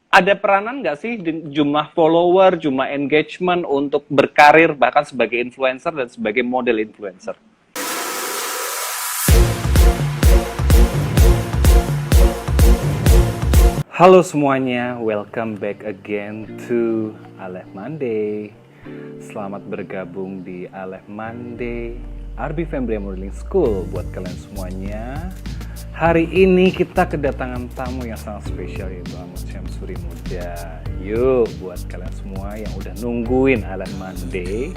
Ada peranan nggak sih jumlah follower, jumlah engagement untuk berkarir bahkan sebagai influencer dan sebagai model influencer? Halo semuanya, welcome back again to Aleph Monday. Selamat bergabung di Aleph Monday RB Family Modeling School buat kalian semuanya. Hari ini kita kedatangan tamu yang sangat spesial yaitu Ahmad Syamsuri Muda. Yuk buat kalian semua yang udah nungguin Aleph Monday,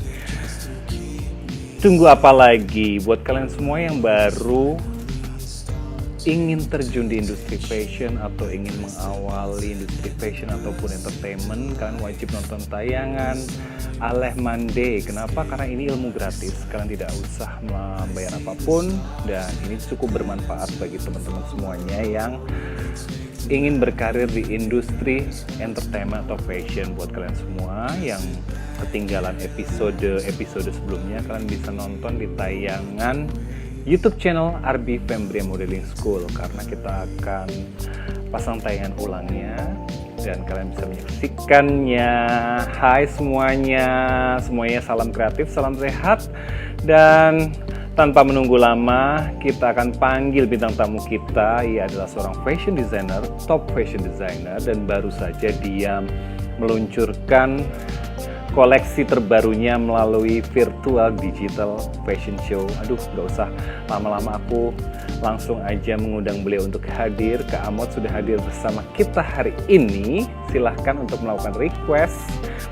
tunggu apa lagi? Buat kalian semua yang baru ingin terjun di industri fashion atau ingin mengawali industri fashion ataupun entertainment, kalian wajib nonton tayangan Aleph Monday. Kenapa? Karena ini ilmu gratis, kalian tidak usah membayar apapun dan ini cukup bermanfaat bagi teman-teman semuanya yang ingin berkarir di industri entertainment atau fashion. Buat kalian semua yang ketinggalan episode sebelumnya, kalian bisa nonton di tayangan YouTube channel RB Family Modeling School karena kita akan pasang tayangan ulangnya dan kalian bisa menyaksikannya. Hai semuanya salam kreatif, salam sehat, dan tanpa menunggu lama kita akan panggil bintang tamu kita. Ia adalah seorang fashion designer, top fashion designer, dan baru saja dia meluncurkan koleksi terbarunya melalui virtual digital fashion show. Aduh, gak usah lama-lama, aku langsung aja mengundang beliau untuk hadir. Kak Amot sudah hadir bersama kita hari ini. Silahkan untuk melakukan request.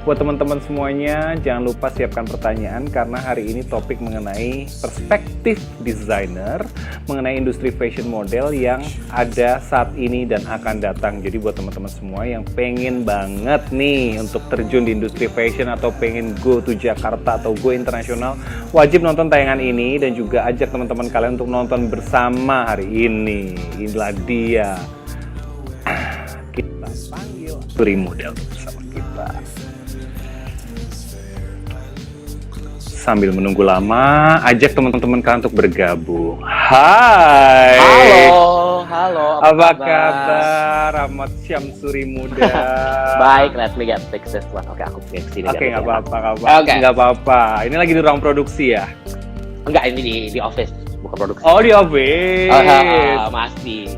Buat teman-teman semuanya, jangan lupa siapkan pertanyaan karena hari ini topik mengenai perspektif desainer, mengenai industri fashion model yang ada saat ini dan akan datang. Jadi buat teman-teman semua yang pengen banget nih untuk terjun di industri fashion atau pengen go to Jakarta atau go internasional, wajib nonton tayangan ini dan juga ajak teman-teman kalian untuk nonton bersama hari ini. Inilah dia. Kita panggil Suri Model bersama kita. Sambil menunggu lama, ajak teman-teman kalian untuk bergabung. Hai. Halo. Apa kabar? Ahmad Syamsuri Muda. Baik, let me get fix this one. Oke, aku fix ini. Oke, nggak apa-apa. Oke. Nggak apa-apa. Ini lagi di ruang produksi ya? Enggak, ini di office, bukan produksi. Oh, di office. Masih.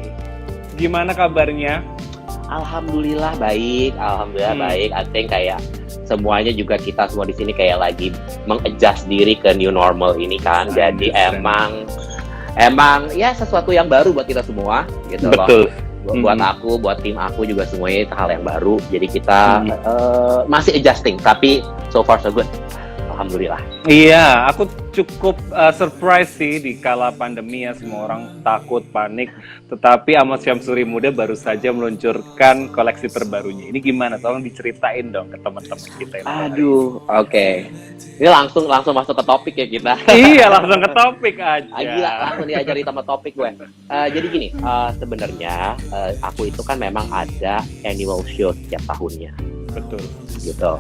Gimana kabarnya? Alhamdulillah baik. Baik. I think kayak semuanya juga kita semua di sini kayak lagi mengadjust diri ke new normal ini kan. Jadi emang ya sesuatu yang baru buat kita semua gitu. Betul. Loh. Buat aku, buat tim aku juga semuanya itu hal yang baru. Jadi kita masih adjusting, tapi so far so good. Alhamdulillah. Iya, aku cukup surprise sih di kala pandemi ya, semua orang takut, panik. Tetapi Ahmad Syamsuri Muda baru saja meluncurkan koleksi terbarunya. Ini gimana? Tolong diceritain dong ke teman-teman kita yang Aduh, oke. Ini langsung masuk ke topik ya kita. Iya, langsung ke topik aja. Gila, langsung diajari sama topik gue. Jadi gini, sebenarnya aku itu kan memang ada annual show setiap tahunnya. Betul. Gitu.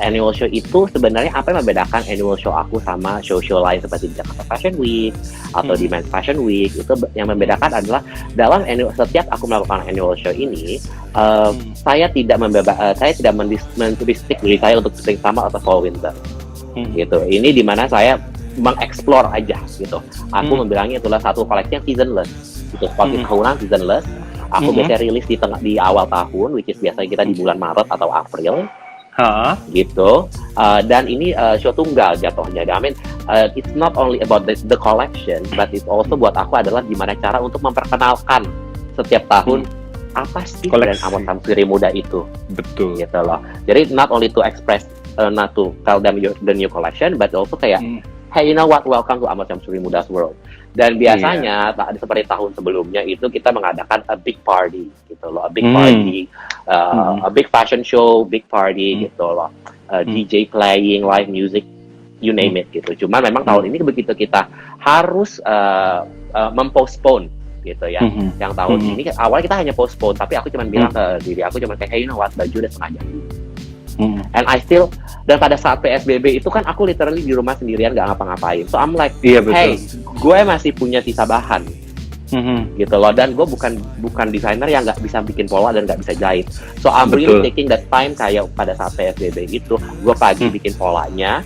Annual show itu sebenarnya apa yang membedakan annual show aku sama show-show lain seperti di Jakarta Fashion Week atau di Men's Fashion Week. Itu yang membedakan adalah dalam setiap aku melakukan annual show ini, saya tidak mendistrict diri saya untuk spring, summer atau fall, winter. Gitu. Ini dimana saya mengeksplor aja gitu. Aku membilangnya itulah satu koleksi yang seasonless. Gitu. Seperti tahunan seasonless. Aku biasanya rilis di awal tahun, which is biasanya kita di bulan Maret atau April. Gitu. Dan ini show tunggal jatuhnya. I mean, it's not only about the collection, but it's also buat aku adalah gimana cara untuk memperkenalkan setiap tahun apa sih brand Ahmad Syamsuri Muda itu. Betul. Gitu loh. Jadi not only to express, not to tell them the new collection, but also kayak, hey, you know what, welcome to Ahmad Syamsuri Muda's world. Dan biasanya seperti tahun sebelumnya itu kita mengadakan a big party gitu loh, a big party, a big fashion show, big party gitu loh, DJ playing, live music, you name it gitu. Cuman memang tahun ini begitu kita harus mempostpone gitu ya. Yang tahun ini awalnya kita hanya postpone, tapi aku cuma bilang ke diri aku cuma kayak, hey, you know what, baju udah sengaja. And I still, dan pada saat PSBB itu kan aku literally di rumah sendirian gak ngapa-ngapain. So I'm like, hey, gue masih punya sisa bahan gitu loh. Dan gue bukan desainer yang nggak bisa bikin pola dan nggak bisa jahit. So I'm really taking that time, kayak pada saat PSBB itu gue pagi bikin polanya,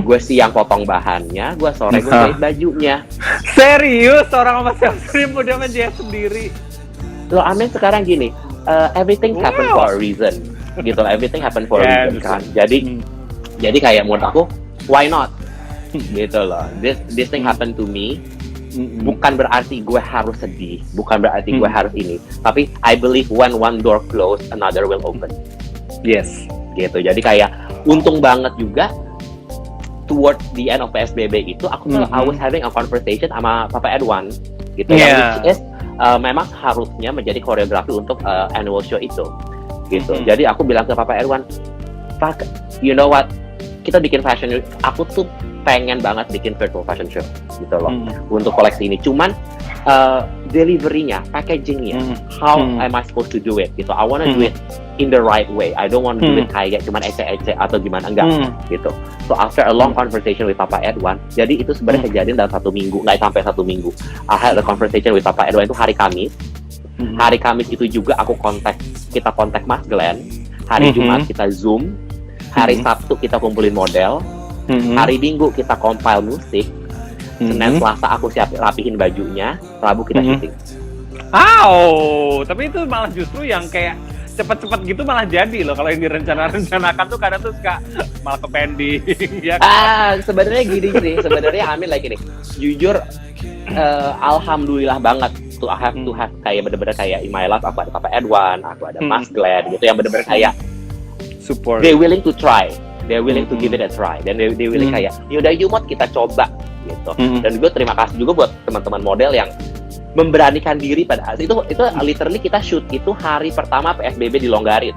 gue siang potong bahannya, gue sore gue jahit bajunya. Serius, orang sama Syamsurim udah menjahit sendiri. Loh, Amin sekarang gini, everything happen for a reason, gitu. Everything happen for a reason kan. Jadi kayak menurut aku, why not, gitu loh. This thing happen to me. Bukan berarti gue harus sedih, bukan berarti gue harus ini. Tapi I believe when one door close, another will open. Yes. Gitu. Jadi kayak untung banget juga. Toward the end of PSBB itu, aku tuh I was having a conversation sama Papa Edwan, gitu ya, which is memang harusnya menjadi koreografi untuk annual show itu, gitu. Jadi aku bilang ke Papa Edwan, Pak, you know what, kita bikin fashion, aku tuh pengen banget bikin virtual fashion show, gitu loh, untuk koleksi ini. Cuman delivery-nya, packaging-nya, how am I supposed to do it, gitu. I wanna do it in the right way. I don't want to do it kayak cuman ece-ece atau gimana, enggak, gitu. So after a long conversation with Papa Edwan, jadi itu sebenarnya kejadian dalam 1 minggu, nggak sampai 1 minggu. I had a conversation with Papa Edwan itu hari Kamis. Hari Kamis itu juga kita kontak Mas Glenn. Hari Jumat kita Zoom. Hari Sabtu kita kumpulin model. Hari Minggu kita compile musik. Senin Selasa aku rapihin bajunya. Rabu kita syuting. Tapi itu malah justru yang kayak cepet-cepet gitu malah jadi loh. Kalau yang direncanakan tuh kadang tuh suka malah ke pending. Ya kan? Sebenarnya gini sih. Sebenarnya Amin like ini. Jujur, alhamdulillah banget tuh I have to have kayak bener-bener kayak in my life, aku ada Papa Edwan, aku ada Mas Glenn gitu, yang bener-bener kayak support. They willing to try. They're willing to give it a try. Dan they willing kayak, yaudah Yumot kita coba gitu. Dan gue terima kasih juga buat teman-teman model yang memberanikan diri pada saat itu literally kita shoot itu hari pertama PSBB dilonggarin.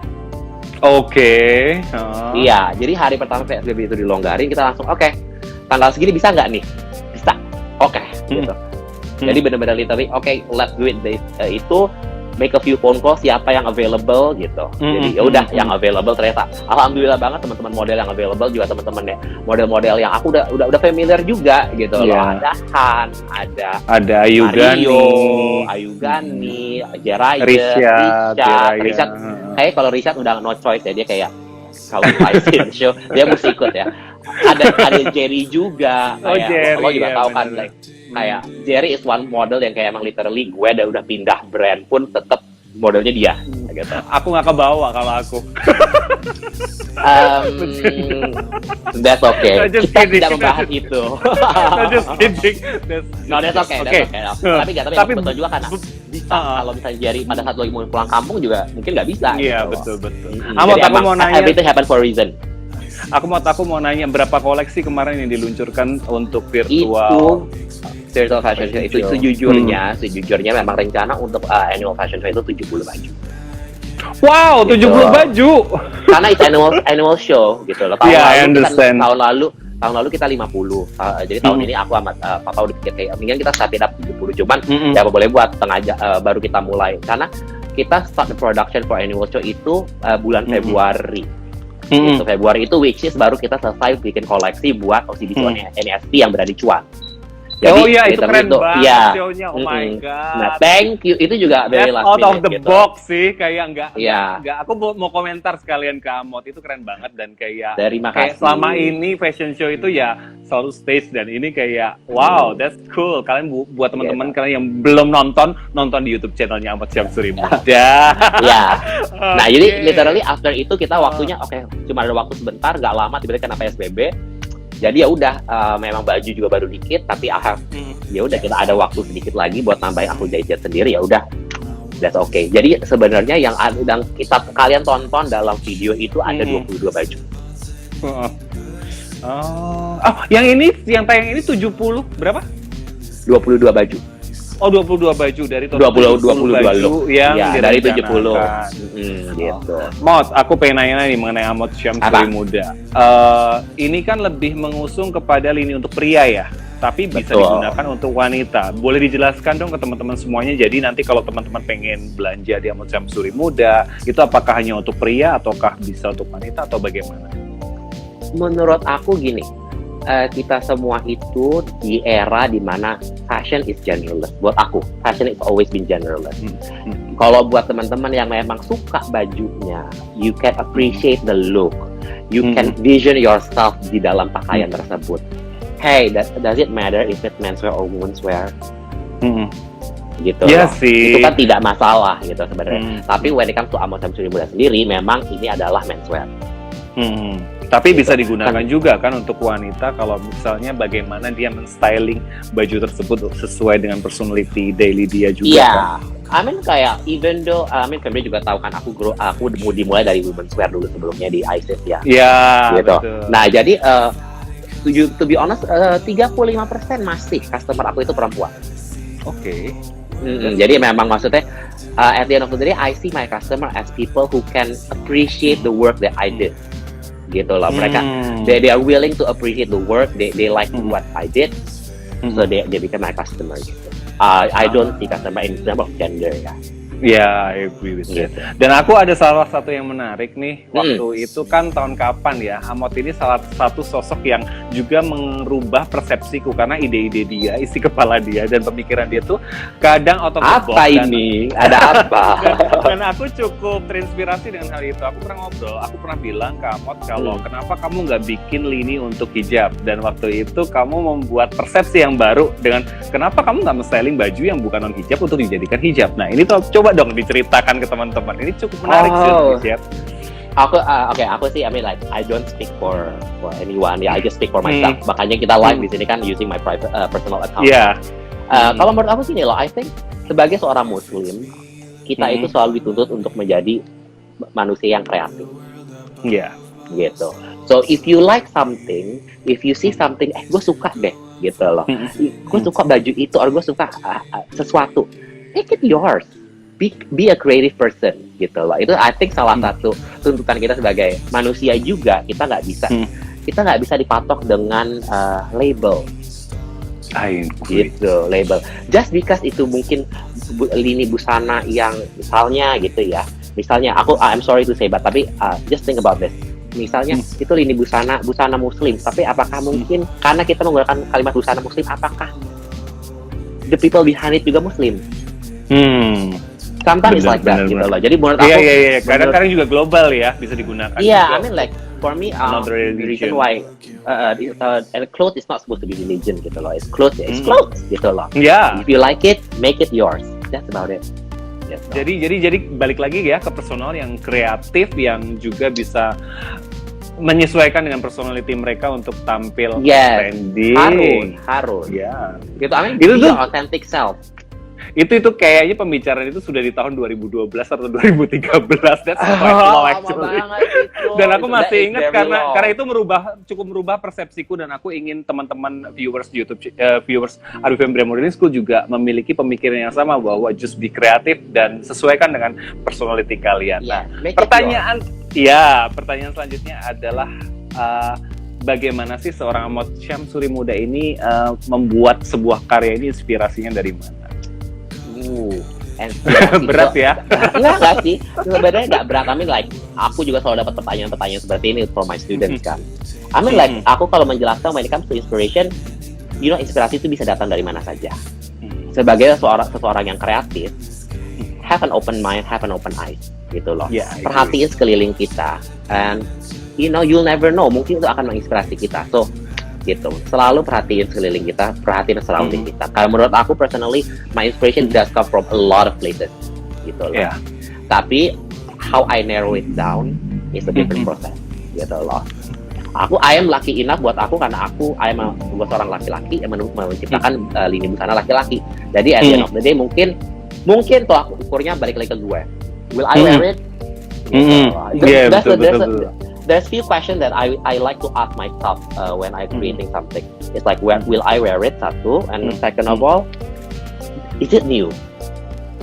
Oke. Iya, jadi hari pertama PSBB itu dilonggarin, kita langsung oke, tanggal segini bisa nggak nih? Bisa. Oke, gitu. Jadi benar-benar literally let's do it. Itu make a few phone calls, siapa yang available gitu. Jadi ya udah yang available ternyata alhamdulillah banget teman-teman model yang available, juga teman-teman model-model yang aku udah familiar juga gitu loh. Ada Han, ada Ayu Gani, Rishad. Kayak kalau Rishad udah no choice ya, dia kayak kalau fashion show dia mesti ikut ya. Ada Jerry juga, kayak lo juga tahu kan, kayak Jerry is one model yang kayak emang literally gue udah pindah brand pun tetap modelnya dia gitu. Aku nggak kebawa kalau aku. That's okay. Kita tidak membahas itu. Just kidding. No, that's okay. Tapi betul juga kan. Bisa kalau misalnya Jerry pada saat lagi mau pulang kampung juga mungkin nggak bisa. Iya, gitu. betul. Aku mau nanya. Everything happen for a reason. Aku mau nanya berapa koleksi kemarin yang diluncurkan untuk virtual fashion show itu sejujurnya memang rencana untuk annual fashion show itu 70 baju. Wow, gitu. 70 baju. Karena itu annual show gitu loh. Tahun lalu kita 50. Jadi tahun ini aku sama Papa udah pikir kayak mendingan kita start up 70. Cuman ya apa boleh buat baru kita mulai. Karena kita start the production for annual show itu bulan Februari. Gitu, Februari itu which is baru kita selesai bikin koleksi buat OCD NFT yang berada di Cuan. Jadi, itu keren banget show-nya, oh my god. Nah, thank you, itu juga very last minute. Out of the gitu. box sih, kayak enggak. Aku mau komentar sekalian ke Amot, itu keren banget dan kayak selama ini fashion show itu ya selalu stage, dan ini kayak wow, that's cool. Kalian buat teman-teman kalian yang belum nonton di YouTube channelnya Amot Syamsuri Muda. Nah, jadi literally after itu kita waktunya cuma ada waktu sebentar, nggak lama tiba-tiba kena PSBB. Jadi ya udah, memang baju juga baru dikit, tapi ya udah kita ada waktu sedikit lagi buat nambahin, aku jahit sendiri, ya udah, that's okay. Jadi sebenarnya yang kalian tonton dalam video itu ada 22 baju. Yang tayang ini 70 berapa? 22 baju. Oh, 22 baju dari total 22 baju yang dari 70. Gitu. Mot, aku pengen nanya nih mengenai Amot Syamsuri Muda. Ini kan lebih mengusung kepada lini untuk pria ya, tapi bisa digunakan untuk wanita. Boleh dijelaskan dong ke teman-teman semuanya. Jadi nanti kalau teman-teman pengen belanja di Amot Syamsuri Muda, itu apakah hanya untuk pria ataukah bisa untuk wanita atau bagaimana? Menurut aku gini, kita semua itu di era dimana fashion is genderless. Buat aku, fashion is always been genderless. Kalau buat teman-teman yang memang suka bajunya, you can appreciate the look, you can vision yourself di dalam pakaian tersebut. Hey, does it matter if it's menswear or womenswear? Gitu Iya loh. sih. Itu kan tidak masalah gitu sebenarnya. Tapi when it comes to Amos Suri Muda sendiri, memang ini adalah menswear. Tapi bisa digunakan juga kan untuk wanita kalau misalnya bagaimana dia men-styling baju tersebut sesuai dengan personality daily dia juga. Iya. Kan? Kayak even though Febri juga tahu kan aku dimulai dari womenswear dulu sebelumnya di ISIS ya. Iya, Gitu. betul. Nah, jadi to be honest 35% masih customer aku itu perempuan. Oke. Jadi memang maksudnya at the end of the day I see my customer as people who can appreciate the work that I did. Gitu loh. Mereka they are willing to appreciate the work, they like what I did. So they become my customer gitu. I don't see customer in terms of gender ya. Ya, I agree with that. Dan aku ada salah satu yang menarik nih. Waktu itu kan tahun kapan ya, Amot ini salah satu sosok yang juga merubah persepsiku karena ide-ide dia, isi kepala dia dan pemikiran dia tuh kadang out of the box. Apa ini? Ada apa? Dan aku cukup terinspirasi dengan hal itu. Aku pernah ngobrol, aku pernah bilang ke Amot kalau kenapa kamu nggak bikin lini untuk hijab. Dan waktu itu kamu membuat persepsi yang baru dengan kenapa kamu nggak men-styling baju yang bukan non hijab untuk dijadikan hijab. Nah ini tuh coba dong diceritakan ke teman-teman. Ini cukup menarik sih untuk hijab. Aku sih, I mean like I don't speak for anyone ya, I just speak for myself. Makanya kita live di sini kan using my private personal account. Iya. Kalau menurut aku sih loh, I think sebagai seorang Muslim kita itu selalu dituntut untuk menjadi manusia yang kreatif. Iya. Gitu. So if you like something, if you see something, gue suka deh, gitu loh. Gue suka baju itu, atau gue suka sesuatu, make it yours. Be a creative person, gitu loh. Itu I think salah satu tuntutan kita sebagai manusia juga. Kita nggak bisa dipatok dengan label. Gitu, label. Just because itu mungkin lini busana yang misalnya gitu ya. Misalnya I'm sorry to say, but tapi just think about this. Misalnya itu lini busana Muslim, tapi apakah mungkin karena kita menggunakan kalimat busana Muslim, apakah the people behind it juga Muslim? Sometimes it's like that gitu loh. Jadi menurut aku, kadang-kadang juga global ya, bisa digunakan. Iya, I mean like for me, Another the reason why clothes is not supposed to be religion gitu loh. It's clothes gitu loh. Yeah. If you like it, make it yours. That's about it. Yes, so. Jadi balik lagi ya ke personal yang kreatif yang juga bisa menyesuaikan dengan personality mereka untuk tampil trending. Harus. Ya. Gitu, I mean, itu be tuh your authentic self. Itu kayaknya pembicaraan itu sudah di tahun 2012 atau 2013. That's quite long actually. Dan aku masih ingat karena itu cukup merubah persepsiku, dan aku ingin teman-teman viewers YouTube viewers Aduh Fembri Modern School juga memiliki pemikiran yang sama bahwa just be kreatif dan sesuaikan dengan personality kalian. Yeah, pertanyaan selanjutnya adalah bagaimana sih seorang Amot Syamsuri Muda ini membuat sebuah karya ini, inspirasinya dari mana? Berat ya? Enggak sih, sebenarnya nggak berat. I mean like aku juga selalu dapat pertanyaan-pertanyaan seperti ini from my students kan. I mean like aku kalau menjelaskan when it comes to inspiration, inspirasi itu bisa datang dari mana saja. Sebagai seseorang yang kreatif, have an open mind, have an open eyes gitu loh. Perhatiin sekeliling kita, and you'll never know, mungkin itu akan menginspirasi kita. So gitu, selalu perhatiin sekeliling kita, perhatiin surrounding kita. Kalau menurut aku personally, my inspiration does come from a lot of places gitu loh. Tapi how I narrow it down is a different process gitu loh. I am lucky enough buat aku, karena I am seorang laki-laki yang menciptakan lini busana laki-laki. Jadi at the end of the day mungkin tolak ukurnya balik lagi ke gue. Will I wear it? There's few questions that I like to ask myself when I creating something. It's like, will I wear it? Satu, and second of all, is it new?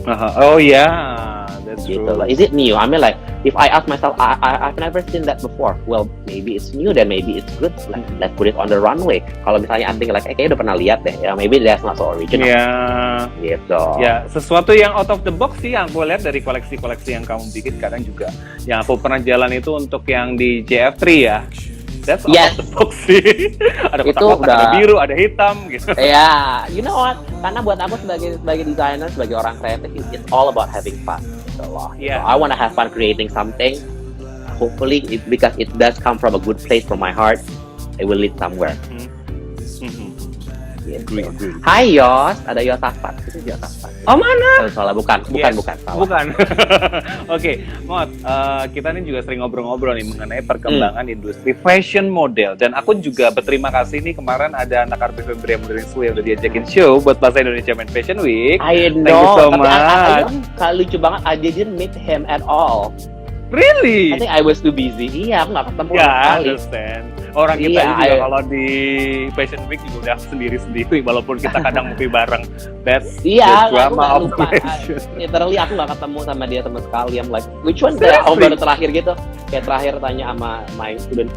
Oh yeah, that's gitu true. Lah. Is it new? I mean like, if I ask myself, I've never seen that before. Well, maybe it's new, then maybe it's good. Let's put it on the runway. Kalau misalnya I think like, kayaknya udah pernah lihat deh. Ya, maybe that's not so original. Gitu. Ya, sesuatu yang out of the box sih yang aku lihat dari koleksi-koleksi yang kamu bikin kadang juga. Yang aku pernah jalan itu untuk yang di JF3 ya. that's out Yes. of the box sih. Ada Itu kotak-kotak, ada udah- biru, ada hitam gitu. Ya, you know what? Karena buat aku sebagai desainer, sebagai orang kreatif, it's all about having fun. Gitu loh. Yeah. So, I wanna have fun creating something. Hopefully, because it does come from a good place from my heart, it will lead somewhere. Gitu. Agree. Hai Yos, ada Yos Afat. Itu Yos Afat. Oh mana? Salah, bukan, Yes. salah. Bukan. Oke, Mot, kita nih juga sering ngobrol-ngobrol nih mengenai perkembangan industri fashion model. Dan aku juga berterima kasih nih kemarin ada anak RP Febri yang udah diajakin show buat Bahasa Indonesia Men Fashion Week. I know, Thank you so tapi much. I lucu banget. I didn't meet him at all. Really? I think I was too busy. Iya, aku nggak ketemu Ya, sama sekali. understand. Orang kita Iya, ini juga I- kalau di Fashion Week juga udah sendiri-sendiri walaupun kita kadang ngopi bareng. That's Iya, the aku drama nggak of lupa. fashion. Literally aku nggak ketemu sama dia sama sekali. I'm like, which one? Seriously? Aku baru terakhir gitu. Kayak terakhir tanya sama my student,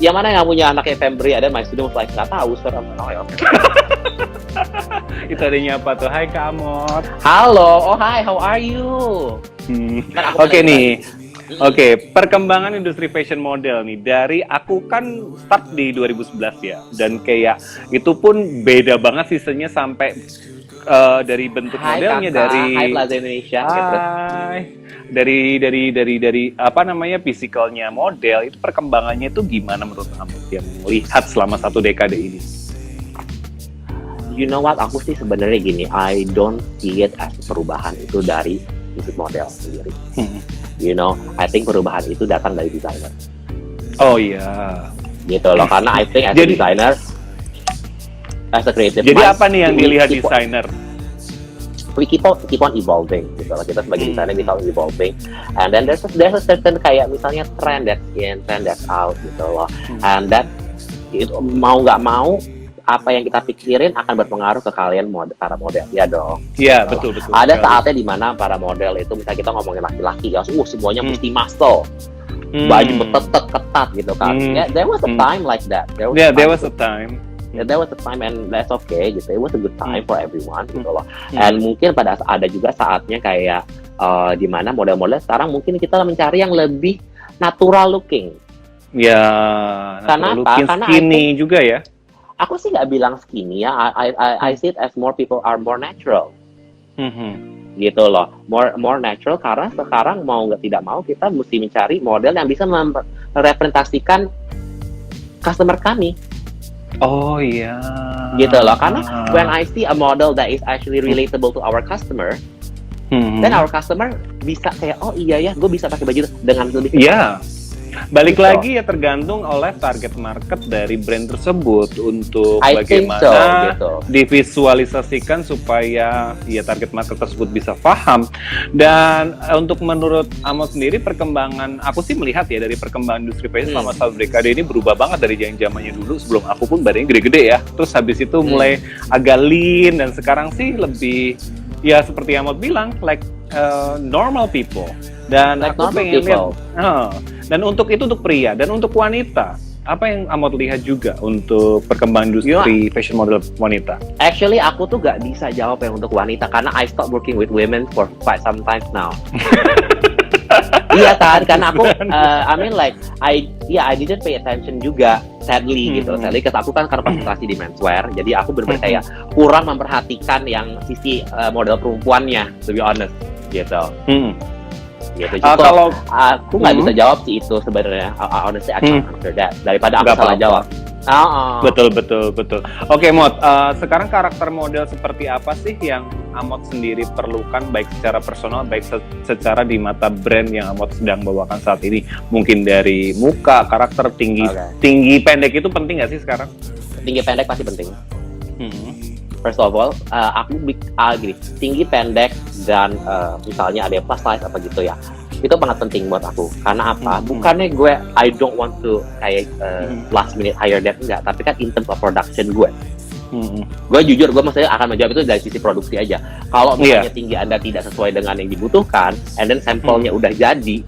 yang mana yang punya anaknya Febri? Ada my student was like, nggak tahu. So, I'm like, oh, ya, oke. Itu adanya apa tuh? Hai Kak Amot. Halo, oh hi, how are you? Kan aku Oke pernah nih. ikut. Oke, perkembangan industri fashion model nih dari aku kan start di 2011 ya, dan kayak itu pun beda banget sistemnya sampai dari bentuk Hai modelnya kakak, dari hai Plaza Indonesia. Gitu. Hai. dari apa namanya physicalnya model itu perkembangannya itu gimana menurut kamu yang melihat selama 1 dekade ini? You know what? Aku sih sebenarnya gini, I don't see it as perubahan itu dari fisik model sendiri. You know, I think perubahan itu datang dari desainer. Oh iya. Gitu loh, karena I think as a Jadi- designer, as a creative Jadi mind, apa nih yang we dilihat keep on- desainer? we keep on evolving gitu loh. Kita sebagai desainer kita evolving, and then there's a certain kayak misalnya trend that's in, trend that's out gitu loh, and that itu mau nggak mau apa yang kita pikirin akan berpengaruh ke kalian para model, ya dong. Iya, betul. Ada sekali. saatnya di mana para model itu, misalnya kita ngomongin laki-laki ya, semuanya mesti muscle, Hmm. baju betetet ketat gitu kan. Hmm. Yeah, there was a time like that. There was a time. Yeah, there was a time and that's okay gitu. It was a good time for everyone gitu loh. Hmm. And mungkin ada juga saatnya kayak di mana model-model sekarang mungkin kita mencari yang lebih natural looking. Ya, Karena apa? looking Karena skinny juga ya. Aku sih nggak bilang skinny ya. I see it as more people are more natural. Gitu loh, more natural, karena sekarang mau nggak tidak mau kita mesti mencari model yang bisa merepresentasikan customer kami. Oh iya. Gitu loh, karena when I see a model that is actually relatable to our customer, then our customer bisa kayak, oh iya ya, gue bisa pakai baju dengan lebih Iya. Balik Gitu. lagi ya tergantung oleh target market dari brand tersebut untuk I think so, bagaimana gitu. divisualisasikan supaya ya target market tersebut bisa paham. Dan untuk menurut Amos sendiri perkembangan, aku sih melihat ya dari perkembangan industri fashion selama 1 dekade ini berubah banget dari yang zamannya dulu sebelum aku pun badannya gede-gede ya. Terus habis itu mulai agak lean dan sekarang sih lebih ya seperti Amos bilang like normal people. Dan Like aku normal pengen lihat people. dan untuk itu untuk pria dan untuk wanita, apa yang Amot lihat juga untuk perkembangan industri fashion model wanita? Actually, aku tuh gak bisa jawab yang untuk wanita karena I stopped working with women for quite some time now. Iya kan, karena aku, I mean like, I didn't pay attention juga, sadly gitu. Sadly, karena aku kan karena konsentrasi di menswear, jadi aku bener-bener kayak kurang memperhatikan yang sisi model perempuannya, to be honest, gitu. Gitu. Jadi Kalau aku nggak bisa jawab sih itu sebenarnya. Honestly, I can't answer that. Daripada aku Nggak salah apa-apa. jawab. betul. Oke, Mot, sekarang karakter model seperti apa sih yang Amot sendiri perlukan baik secara personal, baik secara di mata brand yang Amot sedang bawakan saat ini? Mungkin dari muka, karakter, tinggi pendek itu penting nggak sih sekarang? Tinggi pendek pasti penting. First of all, aku gini, tinggi pendek dan misalnya ada yang plus size apa gitu ya, itu sangat penting buat aku. Karena apa? Bukannya gue I don't want to kayak last minute hire that, enggak, tapi kan in terms of production gue. Gue jujur, gue maksudnya akan menjawab itu dari sisi produksi aja. Kalau misalnya tinggi Anda tidak sesuai dengan yang dibutuhkan, and then sampelnya udah jadi,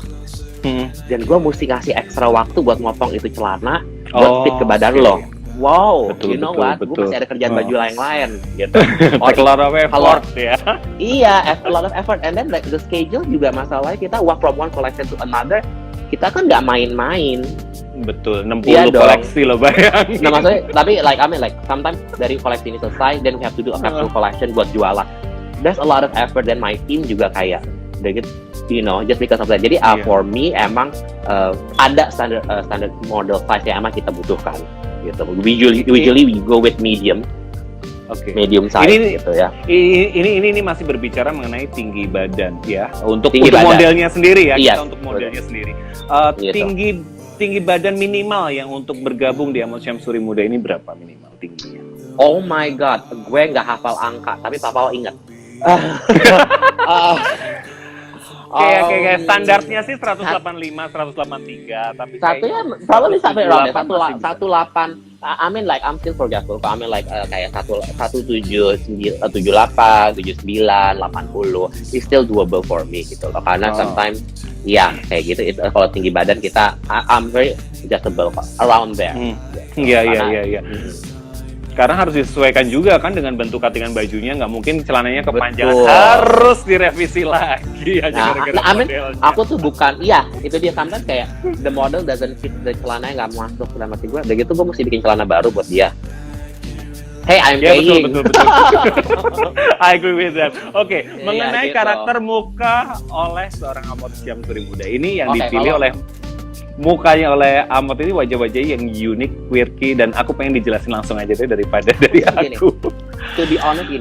dan gue mesti ngasih ekstra waktu buat motong itu celana, buat fit ke badan lo. Wow, Betul, you know betul, what? betul. Gue masih ada kerjaan baju lain-lain, gitu. Take a lot of effort ya. Iya, a lot of effort. And then like, the schedule juga masalahnya, kita work from one collection to another. Kita kan nggak main-main, Betul, 60 Iya dong. koleksi loh, bayangin. Nah maksudnya, tapi like I mean like sometimes dari koleksi ini selesai, then we have to do a capsule collection buat jualan. There's a lot of effort, dan my team juga kayak, just because of that. Jadi for me emang ada standard model size yang emang kita butuhkan. Gitu. Usually we go with medium size gitu ya. Ini masih berbicara mengenai tinggi badan ya. Untuk badan. modelnya sendiri ya, Yes, kita untuk modelnya sendiri. Gitu. Tinggi badan minimal yang untuk bergabung di Amos Syamsuri Muda ini berapa minimal tingginya? Oh my god, gue nggak hafal angka, tapi papa ingat. Kayak standarnya sih 185, 183, tapi satunya probably sampai around 18. I mean like I'm still forgetful. I mean like kayak 178, 79, 80 is still doable for me gitu loh. Karena sometimes kayak gitu. Kalau tinggi badan kita, I'm very adjustable around there. Iya. Karena harus disesuaikan juga kan dengan bentuk cuttingan bajunya, nggak mungkin celananya kepanjangan, harus direvisi lagi hanya gara-gara modelnya. Aku tuh bukan, itu dia sometimes kayak the model doesn't fit, the celananya nggak masuk ke dalam hati gue, udah gitu gue mesti bikin celana baru buat dia. Hey, I'm paying. Betul. I agree with that. Oke, mengenai gitu. karakter muka oleh seorang Amos Syamsuri Muda ini yang dipilih mukanya oleh Amot ini wajah-wajah yang unik, quirky, dan aku pengen dijelasin langsung aja deh daripada dari aku. To be honest,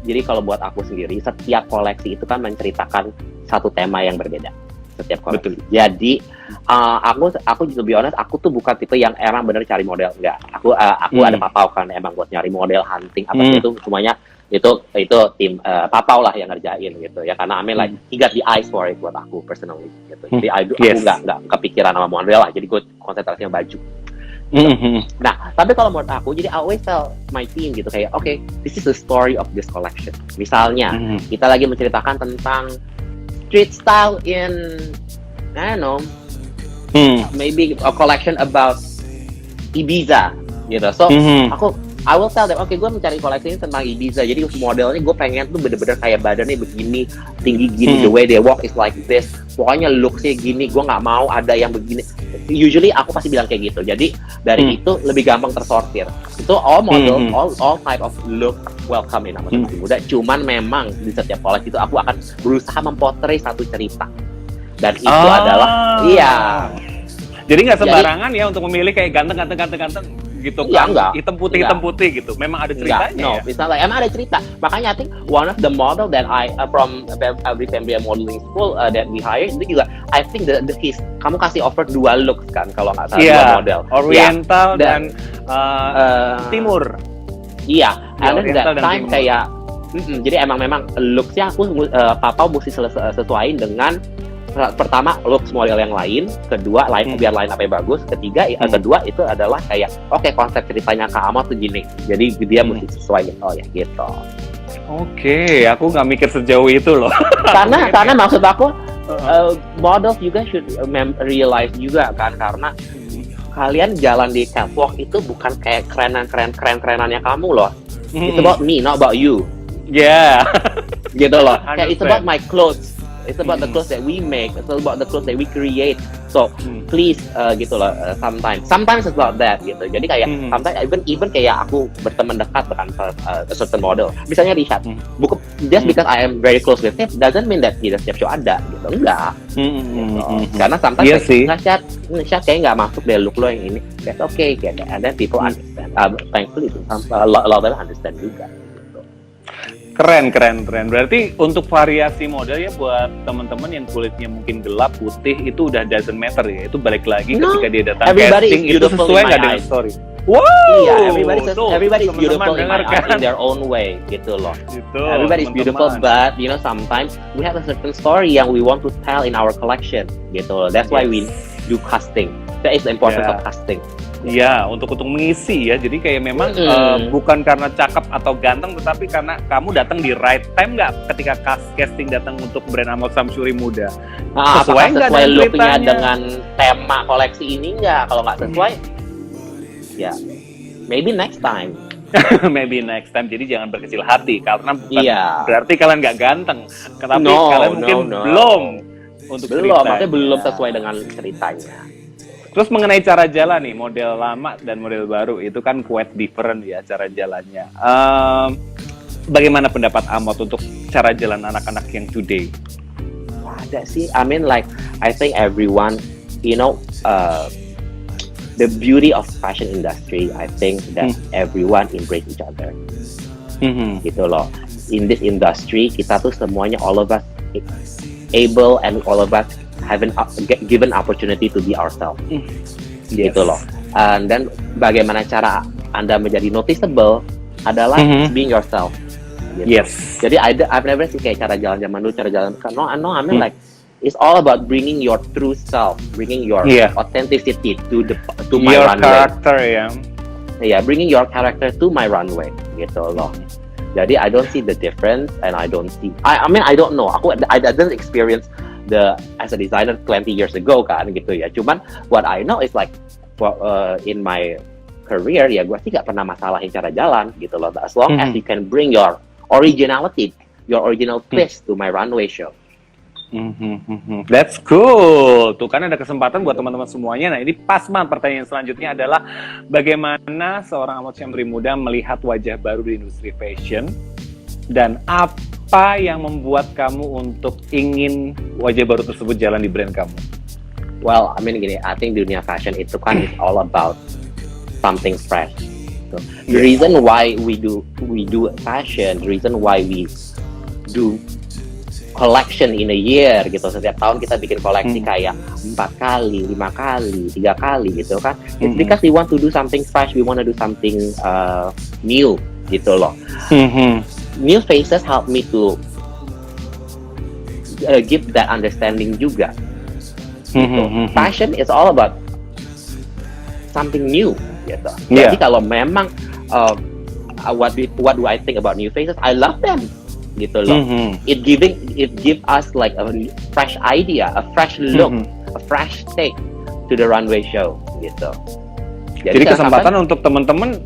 jadi kalau buat aku sendiri, setiap koleksi itu kan menceritakan satu tema yang berbeda. Setiap koleksi. Betul. Jadi aku to be honest, aku tuh bukan tipe yang emang bener cari model, enggak. Aku ada papau kan emang buat nyari model, hunting apa itu semuanya. Itu tim papau lah yang ngerjain gitu ya, karena I mean like he got the eyes for it buat aku personally gitu. Jadi aku nggak kepikiran sama model lah, jadi gue konsentrasi sama baju. Nah, tapi kalau menurut aku, jadi I always tell my team gitu kayak, okay, this is the story of this collection. Misalnya kita lagi menceritakan tentang street style in I don't know, maybe a collection about Ibiza gitu. So I will tell them, okay, gue mencari koleksi ini tentang Ibiza. Jadi modelnya gue pengen tuh bener-bener kayak badannya begini, tinggi gini, the way they walk is like this. Pokoknya looksnya gini, gue nggak mau ada yang begini. Usually aku pasti bilang kayak gitu. Jadi dari itu lebih gampang tersortir. Itu all model, all type of look welcome in Amos Syamsuri Muda. Cuman memang di setiap koleksi itu aku akan berusaha mempotret satu cerita. Dan itu adalah, Jadi nggak sembarangan ya untuk memilih kayak ganteng gitu kan, hitam putih gitu. Memang ada ceritanya. Misalnya emang ada cerita. Makanya I think one of the model that I from every Fembria modeling school that we hire itu juga, I think kamu kasih offer 2 looks kan kalau nggak salah, 2 model. Oriental dan Timur. Iya, and then that time kayak jadi memang looksnya aku papa mesti sesuaiin dengan pertama looks model yang lain, kedua biar line up bagus, ketiga kedua itu adalah kayak konsep ceritanya Kak Amot tuh gini, jadi dia mesti sesuai gitu. Oke, aku nggak mikir sejauh itu loh. karena maksud aku models juga should realize juga kan, karena kalian jalan di catwalk itu bukan kayak keren-kerenannya kamu loh. It's about me, not about you. Gitu loh. Kayak it's about my clothes. It's about the clothes that we make. It's about the clothes that we create. So please gitu loh. Sometimes it's about that gitu. Jadi kayak sometimes even kayak aku berteman dekat dengan a certain model. Misalnya Richard, just because I am very close with him doesn't mean that di setiap show ada gitu. Enggak. Gitu. Karena sometimes nge-chat kayak nggak masuk deh look lo yang ini. That's okay. And then people understand. Thankfully, a lot of them understand juga. Keren. Berarti untuk variasi model ya buat teman-teman yang kulitnya mungkin gelap, putih, itu udah doesn't matter ya. Itu balik lagi ketika dia datang casting, itu sesuai nggak dengan story. Wow. Iya, everybody is beautiful in my eyes in their own way gitu loh. Everybody is beautiful, but sometimes we have a certain story yang we want to tell in our collection gitu loh. That's why we do casting. That is the importance of casting. Iya, untuk mengisi ya. Jadi kayak memang bukan karena cakep atau ganteng, tetapi karena kamu datang di right time nggak ketika casting datang untuk brand Amos Syamsuri Muda. Sesuai nggak dengan looknya dengan tema koleksi ini nggak? Kalau nggak sesuai, ya maybe next time. Maybe next time. Jadi jangan berkecil hati karena bukan berarti kalian nggak ganteng, tapi kalian mungkin belum untuk makanya belum sesuai dengan ceritanya. Terus mengenai cara jalan nih, model lama dan model baru itu kan quite different ya cara jalannya. Bagaimana pendapat Amot untuk cara jalan anak-anak yang today? Ada sih, I mean like I think everyone, you know, the beauty of fashion industry, I think that everyone embrace each other. Gitu loh. In this industry, kita tuh semuanya, all of us able and all of us having given opportunity to be ourselves. Yes. Gitu loh. Dan bagaimana cara Anda menjadi noticeable adalah being yourself. Gitu. Yes. Jadi I've never seen kayak cara jalan zaman dulu, cara jalan. No, I mean like it's all about bringing your true self, bringing your authenticity to my your runway. Character ya. Yeah, bringing your character to my runway, gitu loh. Jadi I don't see the difference, and I don't see. I mean I don't know. I didn't experience as a designer 20 years ago kan, gitu ya. Cuman what I know is like in my career ya, gue sih gak pernah masalahin cara jalan, gitu loh. As long as you can bring your originality, your original twist to my runway show. That's cool. Tuh kan ada kesempatan buat teman-teman semuanya. Nah ini pas banget, pertanyaan selanjutnya adalah bagaimana seorang Amot Syamri muda melihat wajah baru di industri fashion, dan apa yang membuat kamu untuk ingin wajah baru tersebut jalan di brand kamu? Well, I mean gini, I think dunia fashion itu kan is all about something fresh. So, the reason why we do fashion, the reason why we do collection in a year gitu, setiap tahun kita bikin koleksi kayak 4 kali, 5 kali, 3 kali gitu kan. It's because we want to do something fresh, we want to do something new gitu loh. New faces help me to give that understanding juga. Gitu. Fashion is all about something new gitu. Jadi kalau memang what do I think about new faces? I love them. Gitu loh. It give us like a fresh idea, a fresh look, a fresh take to the runway show gitu. Jadi kesempatan untuk teman-teman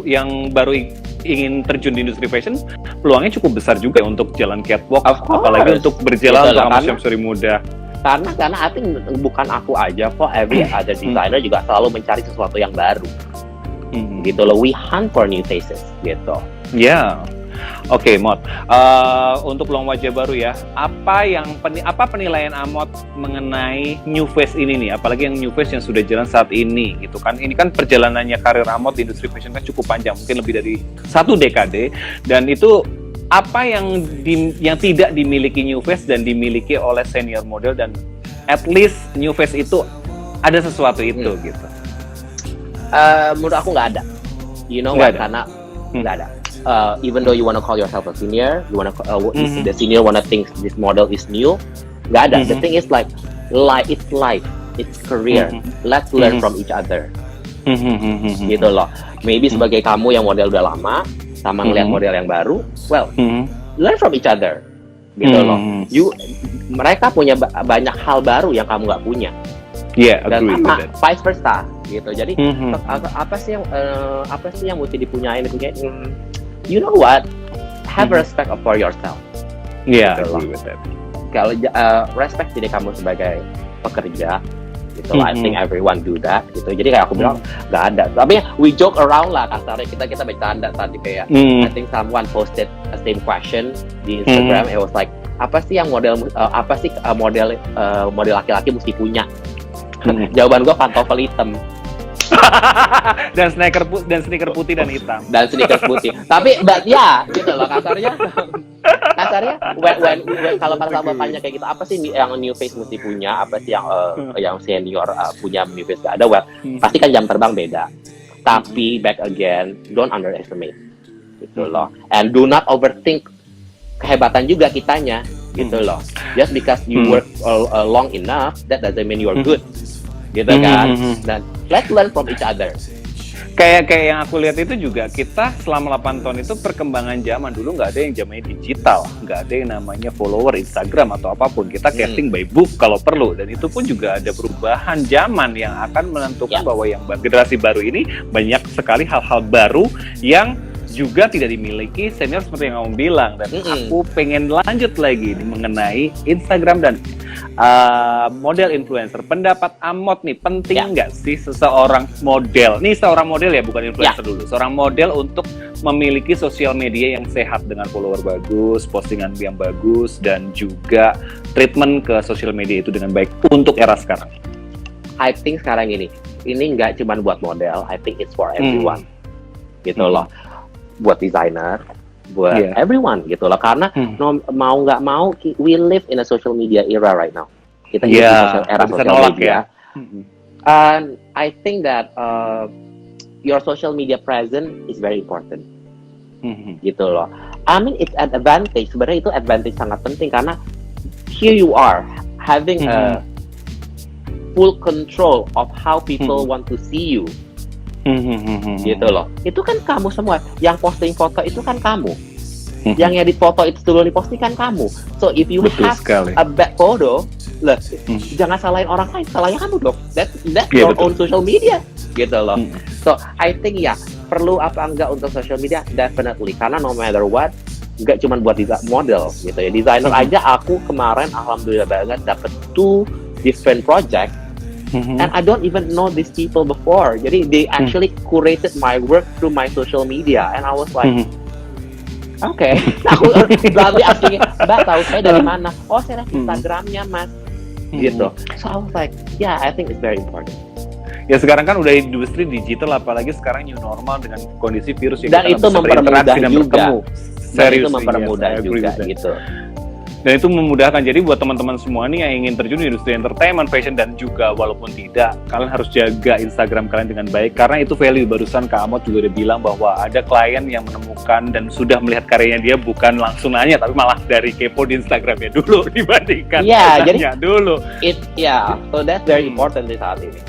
yang baru ingin terjun di industri fashion, peluangnya cukup besar juga untuk jalan catwalk, apalagi untuk berjalan gitu, sama Syamsuri muda. Karena I think bukan aku aja kok, every other designer juga selalu mencari sesuatu yang baru. Gitu loh, we hunt for new faces gitu. Ya. Oke, Mot. Untuk peluang wajah baru ya, apa penilaian Amot mengenai new face ini nih? Apalagi yang new face yang sudah jalan saat ini, gitu kan? Ini kan perjalanannya karir Amot di industri fashion kan cukup panjang, mungkin lebih dari 1 dekade. Dan itu apa yang tidak dimiliki new face dan dimiliki oleh senior model, dan at least new face itu ada sesuatu itu, gitu. Menurut aku nggak ada. You know what? Karena nggak ada. Even though you wanna call yourself a senior, you wanna the senior wanna think this model is new, nggak ada. The thing is like it's life, it's career. Let's learn from each other. Gitu loh. Maybe sebagai kamu yang model udah lama sama ngeliat model yang baru, well, learn from each other. Gitu loh. Mereka punya banyak hal baru yang kamu nggak punya. Dan sama vice versa. Gitu. Jadi apa sih yang mesti dipunyain? You know what? Have respect for yourself. Yeah, gitu I agree with that. Kalau respect diri kamu sebagai pekerja, gitu. I think everyone do that. Gitu. Jadi kayak aku bilang nggak ada. Tapi we joke around lah, kasarnya kita bercanda tadi kayak. I think someone posted the same question di Instagram. It was like, apa sih yang model laki-laki mesti punya? Jawaban gue pantofel hitam. dan sneaker putih dan hitam. Dan sneaker putih. Tapi ya gitu loh, kasarnya when kalau para bapaknya kayak gitu, apa sih yang new face mesti punya, apa sih yang senior punya new face gak ada, pasti kan jam terbang beda. Tapi back again, don't underestimate gitu loh, and do not overthink kehebatan juga kitanya gitu loh. Just because you work long enough, that doesn't mean you're good. Gitu kan. Dan let's learn from each other. Kayak yang aku lihat itu juga, kita selama 8 tahun itu perkembangan zaman. Dulu nggak ada yang zamannya digital, nggak ada yang namanya follower Instagram atau apapun. Kita casting by book kalau perlu, dan itu pun juga ada perubahan zaman yang akan menentukan bahwa yang generasi baru ini banyak sekali hal-hal baru yang juga tidak dimiliki senior seperti yang kamu bilang, dan aku pengen lanjut lagi mengenai Instagram dan model influencer. Pendapat Amot nih, penting nggak sih seseorang model, nih seorang model ya, bukan influencer dulu, seorang model untuk memiliki sosial media yang sehat dengan follower bagus, postingan yang bagus, dan juga treatment ke sosial media itu dengan baik untuk era sekarang? I think sekarang ini nggak cuma buat model, I think it's for everyone, gitu loh, buat designer, buat everyone gitu loh, karena mau nggak mau we live in a social media era right now. Kita hidup di era social media, and I think that your social media presence is very important, gitu loh. I mean it's an advantage, sebenarnya itu advantage sangat penting karena here you are having a full control of how people want to see you. Gitu loh. Itu kan kamu semua. Yang posting foto itu kan kamu. Yang edit foto itu dulu diposting kan kamu. So if you have a bad photo, jangan salahin orang lain, salahnya kamu dong. That's your own social media. Gitu loh. So I think perlu apa enggak untuk social media? Definitely. Karena no matter what, enggak cuma buat model gitu ya. Designer aja aku kemarin alhamdulillah banget dapet 2 different project. And I don't even know these people before. Jadi they actually curated my work through my social media, and I was like, okay. Aku berarti asking, Mbak tahu saya dari mana? Oh, saya lihat Instagramnya Mas, gitu. So I was like, yeah, I think it's very important. Ya sekarang kan udah industri digital, apalagi sekarang new normal dengan kondisi virus yang dan itu mempermudah juga. Dan itu mempermudah juga gitu. Dan itu memudahkan, jadi buat teman-teman semua nih yang ingin terjun di industri entertainment, fashion, dan juga walaupun tidak, kalian harus jaga Instagram kalian dengan baik, karena itu value. Barusan Kak Amot juga udah bilang bahwa ada klien yang menemukan dan sudah melihat karyanya dia, bukan langsung nanya, tapi malah dari kepo di Instagramnya dulu dibandingkan jadi dulu. So that's very important di saat ini.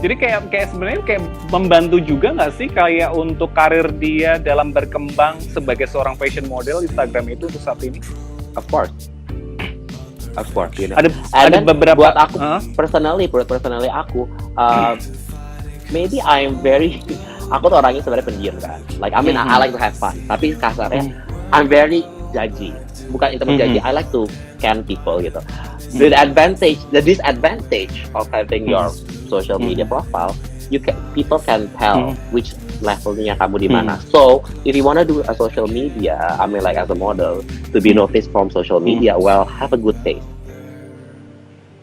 Jadi kayak sebenarnya kayak membantu juga nggak sih kayak untuk karir dia dalam berkembang sebagai seorang fashion model Instagram itu untuk saat ini? Of course, you know. Ada beberapa. Buat aku personally aku, maybe I'm very, aku tuh orangnya sebenarnya pendiam kan. Like I mean I like to have fun. Tapi kasarnya I'm very judgy. Bukan itu menjudgy. I like to scan people gitu. The disadvantage of having your social media profile, people can tell which levelnya kamu di mana. So if you wanna do a social media, I mean like as a model to be noticed from social media, well, have a good taste.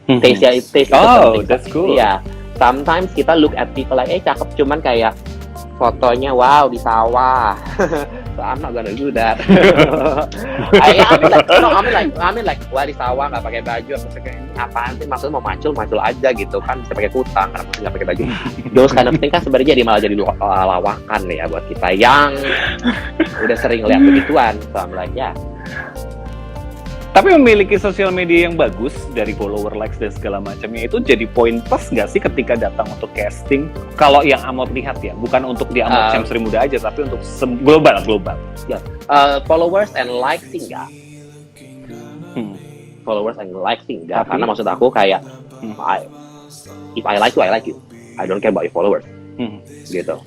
Taste itu penting. That's cool. Yeah, sometimes kita look at people like, cakep, cuman kayak fotonya wow di sawah. So I'm not gonna do that. I mean like wah di sawah nggak pakai baju, apa kayak ini apaan sih, maksudnya mau macul aja gitu kan, bisa pakai kutang, karena maksudnya nggak pakai baju. Those kind of thing kan sebenarnya malah jadi lawakan ya buat kita yang udah sering lihat begituan. So I'm like Tapi memiliki sosial media yang bagus dari follower, likes, dan segala macamnya itu jadi poin plus nggak sih ketika datang untuk casting? Kalau yang Amot lihat ya, bukan untuk di Amot Syamsuri Muda aja, tapi untuk global. Ya, followers and likes sih nggak. Followers and likes sih nggak, karena maksud aku kayak, if I like you, I like you. I don't care about your followers. Gitu.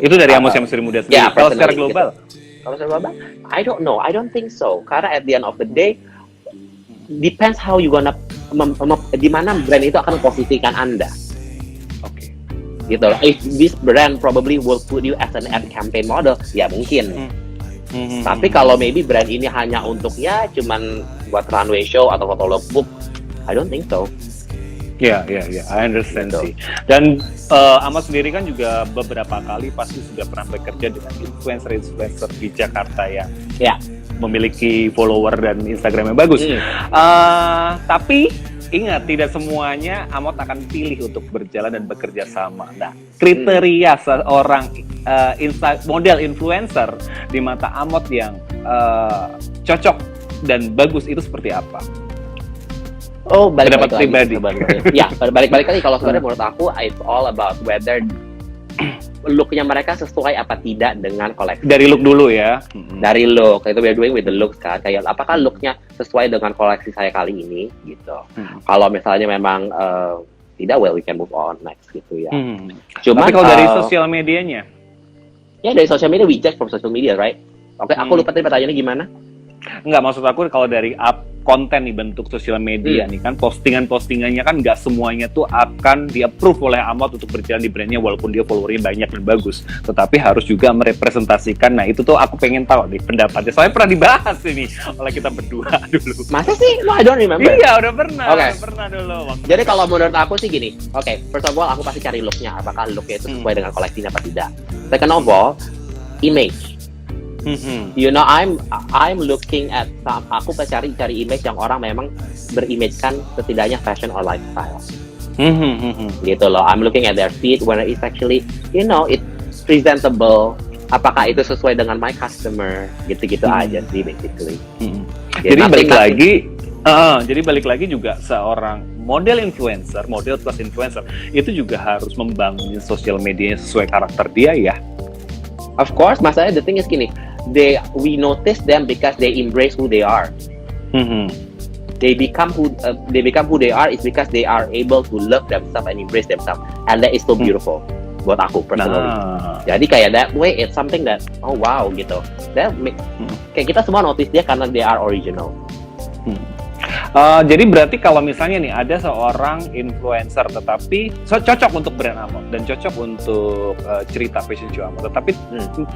Itu dari Amot Syamsuri Muda sendiri. Ya, kalau secara global? Gitu. Kalau secara global, I don't know. I don't think so. Karena at the end of the day, depends how you gonna di mana brand itu akan posisikan Anda. Oke. Gitu loh. If this brand probably will put you as an ad campaign model, ya mungkin. Tapi kalau maybe brand ini hanya untuk cuman buat runway show atau foto lookbook, I don't think so. Ya, I understand sih. Dan Amot sendiri kan juga beberapa kali pasti sudah pernah bekerja dengan influencer di Jakarta yang memiliki follower dan Instagram yang bagus. Tapi ingat, tidak semuanya Amot akan pilih untuk berjalan dan bekerja sama. Nah, kriteria seorang model influencer di mata Amot yang cocok dan bagus itu seperti apa? Balik-balik pribadi. Balik-balik lagi kalau sebenarnya menurut aku it's all about whether looknya mereka sesuai apa tidak dengan koleksi. Dari look dulu ya. Dari look, itu we're doing with the looks kan. Kayak apakah looknya sesuai dengan koleksi saya kali ini gitu. Kalau misalnya memang tidak, well we can move on next gitu ya. Tapi kalau dari sosial medianya? Ya dari social media, we judge from social media, right? Oke, aku lupa tadi pertanyaannya gimana? Enggak, maksud aku kalau dari konten nih, bentuk sosial media nih kan, postingan-postingannya kan nggak semuanya tuh akan di-approve oleh Ahmad untuk berjalan di brandnya walaupun dia followernya banyak dan bagus, tetapi harus juga merepresentasikan. Nah itu tuh aku pengen tahu nih pendapatnya, soalnya pernah dibahas ini oleh kita berdua dulu. Masa sih? No, I don't remember. Iya, udah pernah. Okay. Pernah dulu. Jadi kalau menurut aku sih gini, oke, first of all aku pasti cari look-nya, apakah look-nya itu sesuai dengan koleksinya apa tidak. Second of all, image. You know, I'm looking at, aku cari image yang orang memang berimage-kan setidaknya fashion or lifestyle. Gitu loh. I'm looking at their feed when it's actually, you know, it's presentable. Apakah itu sesuai dengan my customer? Gitu-gitu aja sih basically. Jadi balik lagi juga seorang model plus influencer itu juga harus membangun sosial media sesuai karakter dia ya. Of course, masalahnya the thing is gini, we notice them because they embrace who they are. They become who they are is because they are able to love themselves and embrace themselves, and that is so beautiful buat aku personally. Jadi kayak that way it's something that oh wow gitu. That kayak kita semua notice dia karena they are original. Jadi berarti kalau misalnya nih ada seorang influencer tetapi cocok untuk brand Ahmad dan cocok untuk cerita fashion show Ahmad, tetapi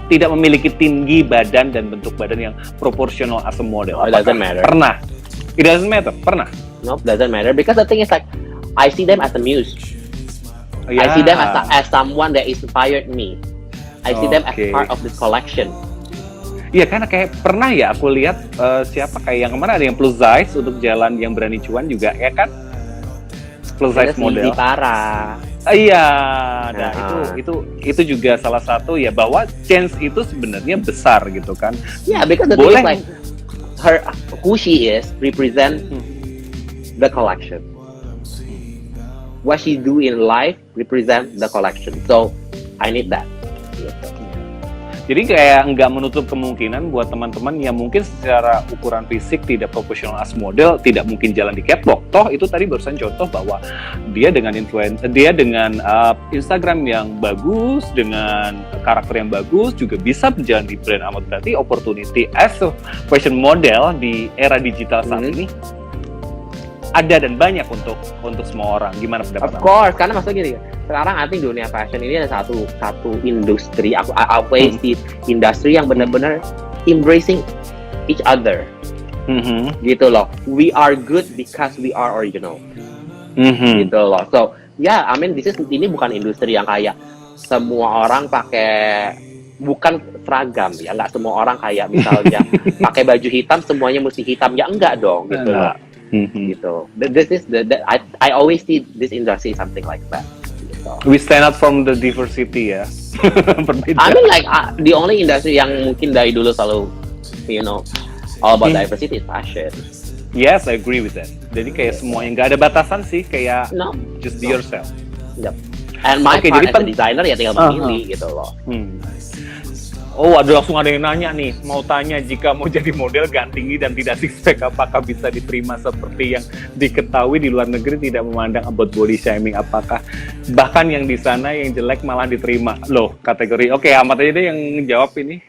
tidak memiliki tinggi badan dan bentuk badan yang proporsional as a model. It doesn't matter. Pernah? It doesn't matter. Pernah? No, doesn't matter because the thing is like I see them as a muse. Yeah. I see them as someone that inspired me. I see them as part of this collection. Iya, karena kayak pernah ya aku lihat siapa kayak yang kemarin ada yang plus size untuk jalan yang berani cuan juga ya kan, plus size model. Parah. Iya, nah itu juga salah satu ya bahwa chance itu sebenarnya besar gitu kan. Yeah, because the thing is like who she is represent the collection. What she do in life represent the collection. So I need that. Gitu. Jadi kayak nggak menutup kemungkinan buat teman-teman yang mungkin secara ukuran fisik tidak profesional as model, tidak mungkin jalan di catwalk. Toh itu tadi barusan contoh bahwa dia dengan Instagram yang bagus, dengan karakter yang bagus, juga bisa berjalan di brand Ahmad. Berarti opportunity as a fashion model di era digital saat ini ada dan banyak untuk semua orang. Gimana pendapat Of course, karena maksudnya gini, sekarang I think dunia fashion ini ada satu industri, aku always see industri yang benar-benar embracing each other. Gitu loh. We are good because we are original. Gitu loh. So, yeah, I mean ini bukan industri yang kayak semua orang pakai, bukan seragam ya, nggak semua orang kayak misalnya pakai baju hitam semuanya mesti hitam, ya enggak dong gitu loh. Gitu. This is I always see this industry something like that. Gitu. We stand out from the diversity ya. I mean like the only industry yang mungkin dari dulu selalu all about diversity is fashion. Yes, I agree with that. Jadi kayak semua yang nggak ada batasan sih, kayak just be yourself. Yep. And my part as a designer ya tinggal memilih gitu loh. Oh, langsung ada yang nanya nih, mau tanya jika mau jadi model gak tinggi dan tidak six pack, apakah bisa diterima seperti yang diketahui di luar negeri tidak memandang about body shaming, apakah bahkan yang di sana yang jelek malah diterima loh kategori. Oke, Ahmad aja deh yang jawab ini.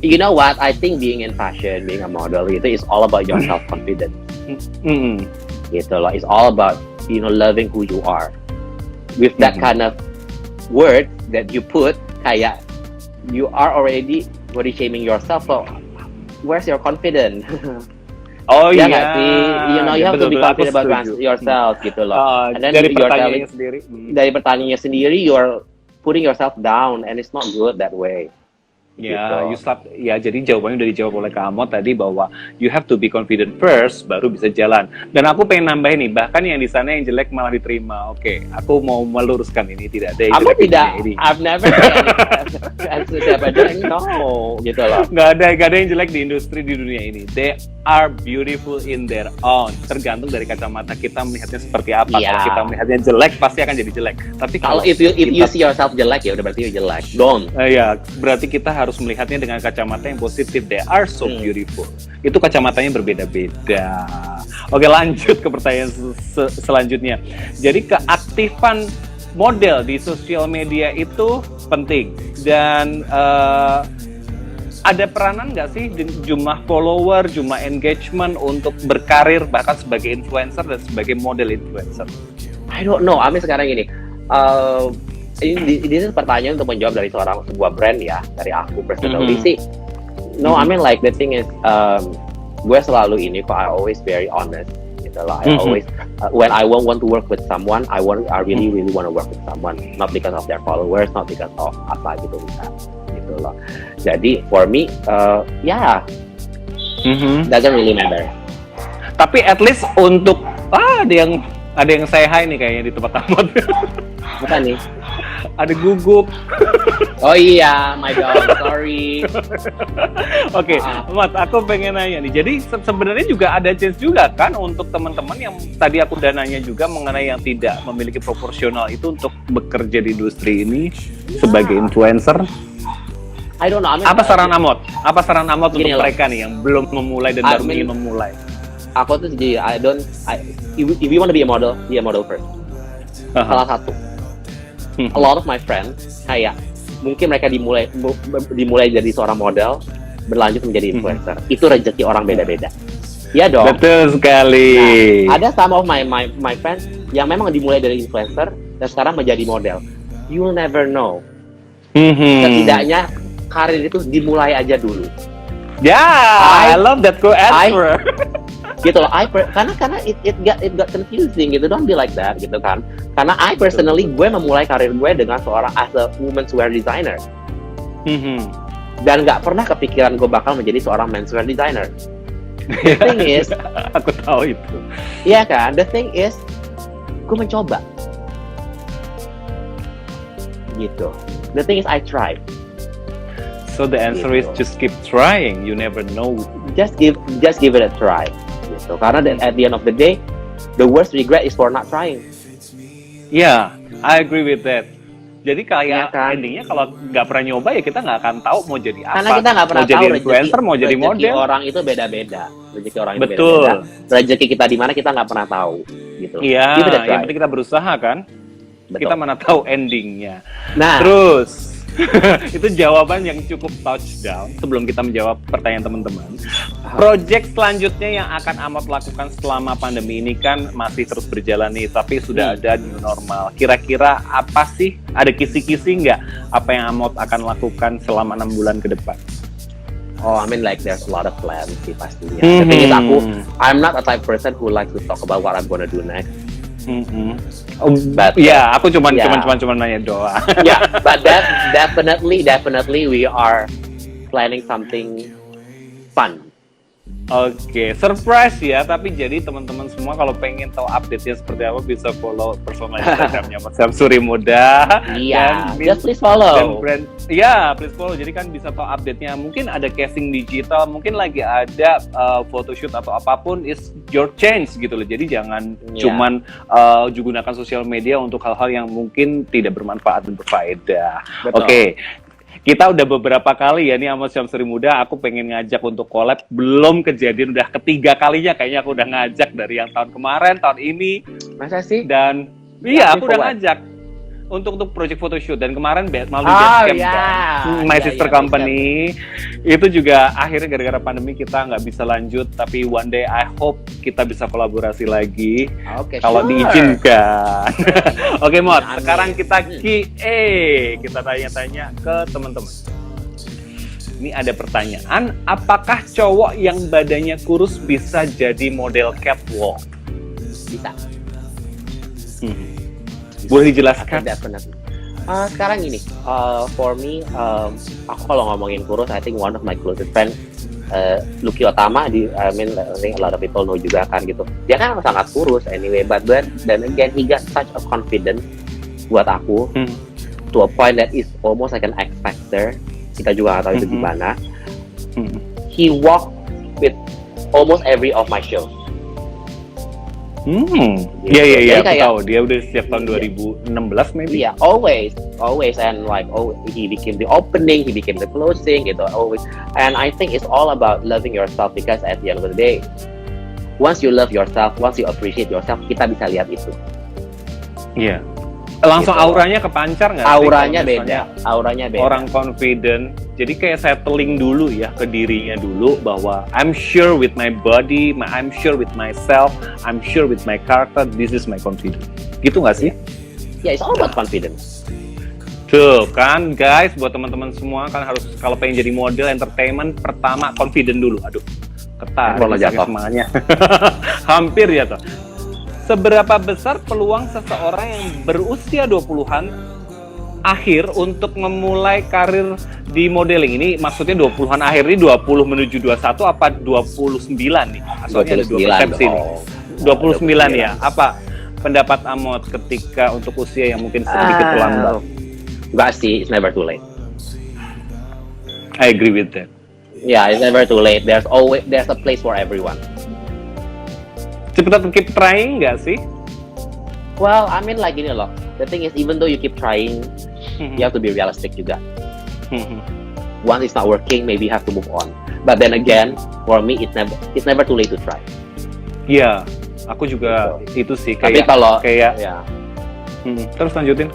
You know what? I think being in fashion, being a model itu is all about your self confidence. Gitu loh. It's all about loving who you are. With that kind of word that you put, kayak you are already body shaming yourself. So where's your confidence? Oh iya. You have to be confident about yourself gitu loh. And then dari pertanyaannya sendiri. Dari pertanyaannya sendiri, you're putting yourself down, and it's not good that way. Ya, jadi jawabannya udah dijawab oleh Kak Ahmad tadi bahwa you have to be confident first, baru bisa jalan. Dan aku pengen nambahin nih, bahkan yang di sana yang jelek malah diterima. Oke, aku mau meluruskan ini, tidak ada. Aku tidak, I've never no, gitu loh. Nggak ada yang jelek di industri di dunia ini. They are beautiful in their own. Tergantung dari kacamata kita melihatnya seperti apa. Kalau kita melihatnya jelek, pasti akan jadi jelek. Tapi kalau if you see yourself jelek, ya udah berarti you jelek. Don't. Ya, berarti kita harus melihatnya dengan kacamata yang positif. They are so beautiful. Itu kacamatanya berbeda-beda. Oke, lanjut ke pertanyaan selanjutnya. Jadi keaktifan model di sosial media itu penting. Dan ada peranan nggak sih jumlah follower, jumlah engagement untuk berkarir bahkan sebagai influencer dan sebagai model influencer? I don't know. Sekarang gini. Ini pertanyaan untuk menjawab dari sebuah brand ya, dari aku personally sih. No, like the thing is, gue selalu ini kok, I always very honest gitu loh. I always when I want to work with someone, I really want to work with someone, not because of their followers, not because of apa gitu gitu loh. Jadi for me, doesn't really matter. Tapi at least untuk ada yang say hi nih kayaknya di tempat Ahmad. Bukan nih. Ada guguk. Oh iya, my dog, sorry. Oke, Ahmad, aku pengen nanya nih. Jadi sebenarnya juga ada chance juga kan untuk teman-teman yang tadi aku udah nanya juga mengenai yang tidak memiliki proporsional itu untuk bekerja di industri ini sebagai influencer. I don't know. Apa saran Ahmad? Apa saran Ahmad untuk loh. mereka nih yang belum memulai dan baru ingin memulai? Aku tuh jadi if you want to be a model first. Salah satu. A lot of my friends kayak mungkin mereka dimulai dari seorang model berlanjut menjadi influencer. Itu rezeki orang beda-beda. Iya dong. Betul sekali. Nah, ada some of my friends yang memang dimulai dari influencer dan sekarang menjadi model. You'll never know. Setidaknya karir itu dimulai aja dulu. I love that quote answer. Gitu loh, karena it got confusing gitu. Don't be like that gitu kan. Karena I personally gue memulai karir gue dengan seorang as a women's wear designer. Dan nggak pernah kepikiran gue bakal menjadi seorang menswear designer. The thing is, aku tahu itu. Iya kan, the thing is, gue mencoba. Gitu. The thing is, I tried. So the answer is just keep trying. You never know. Just give it a try. Gitu. Karena at the end of the day, the worst regret is for not trying. Yeah, I agree with that. Jadi kayak Ya kan? endingnya kalau nggak pernah nyoba ya kita nggak akan tahu mau jadi apa. Karena kita nggak pernah mau jadi tahu influencer, mau jadi model. Rezeki orang itu beda-beda. Rezeki orang itu Betul. beda-beda. Rezeki kita di mana kita nggak pernah tahu. Gitu. Iya, Give it a try. yang penting kita berusaha kan. Betul. Kita mana tahu endingnya. Nah, Terus itu jawaban yang cukup touchdown. Sebelum kita menjawab pertanyaan teman-teman, project selanjutnya yang akan Ahmad lakukan selama pandemi ini kan masih terus berjalan nih, tapi sudah ada new normal. Kira-kira apa sih? Ada kisi-kisi nggak apa yang Ahmad akan lakukan selama 6 bulan ke depan? like there's a lot of plans sih pastinya. The thing is I'm not a type person who likes to talk about what I'm gonna do next. But aku cuma nanya doang. But definitely we are planning something fun. Oke, surprise ya. Tapi jadi teman-teman semua kalau pengen tahu update-nya seperti apa bisa follow personal Instagram-nya Mas Syamsuri Muda. Iya, just please follow. Please follow. Jadi kan bisa tahu update-nya. Mungkin ada casing digital, mungkin lagi ada photoshoot atau apapun, is your chance gitu loh. Jadi jangan cuman gunakan sosial media untuk hal-hal yang mungkin tidak bermanfaat dan berfaedah. Oke. Kita udah beberapa kali ya nih sama Syamsuri Muda, aku pengen ngajak untuk collab, belum kejadian, udah ketiga kalinya kayaknya aku udah ngajak dari yang tahun kemarin, tahun ini. Masa sih? Dan aku udah ngajak untuk project photoshoot, dan kemarin melalui Basecamp kan, my sister company. Itu juga akhirnya gara-gara pandemi kita nggak bisa lanjut, tapi one day I hope kita bisa kolaborasi lagi kalau diizinkan. Oke, Mod, sekarang kita kita tanya-tanya ke teman-teman. Ini ada pertanyaan, apakah cowok yang badannya kurus bisa jadi model catwalk? Bisa. Boleh dijelaskan? Sekarang gini, for me, aku kalau ngomongin kurus, I think one of my closest friends, Lucky Otama, I think a lot of people know juga kan gitu. Dia kan sangat kurus anyway, but then again he got such a confidence buat aku, to a point that is almost like an X factor. Kita juga nggak tahu itu gimana. He walked with almost every of my shows. Iya, aku tahu. Dia udah sejak tahun 2016 maybe. Yeah, always, and he became the opening, he became the closing, gitu, always. And I think it's all about loving yourself, because at the end of the day, once you love yourself, once you appreciate yourself, kita bisa lihat itu. Iya. Langsung Gitu. auranya kepancar nggak sih? Auranya Kalau misalnya beda, auranya beda. orang confident, jadi kayak settling dulu ya ke dirinya dulu bahwa I'm sure with my body, I'm sure with myself, I'm sure with my character, this is my confidence. Gitu nggak sih? Ya, it's all about confidence. Tuh kan guys, buat teman-teman semua kan harus kalau pengen jadi model entertainment, pertama confident dulu. Aduh, ketar Handphone lo jatuh. semangatnya. Hampir ya tuh. Seberapa besar peluang seseorang yang berusia 20-an akhir untuk memulai karir di modeling? Ini maksudnya 20-an akhir ini 20 menuju 21 apa 29 nih? Soalnya ada 2 persepsi nih. 29 ya. Apa pendapat Amot ketika untuk usia yang mungkin sedikit terlambat? Enggak sih, it's never too late. I agree with that. Yeah, it's never too late. There's a place for everyone. Cepetan keep trying nggak sih? Well, I mean like gini loh. The thing is, even though you keep trying, you have to be realistic juga. Once it's not working, maybe you have to move on. But then again, for me, it's never too late to try. Iya, aku juga itu sih Tapi kayak kalau ya. Terus lanjutin.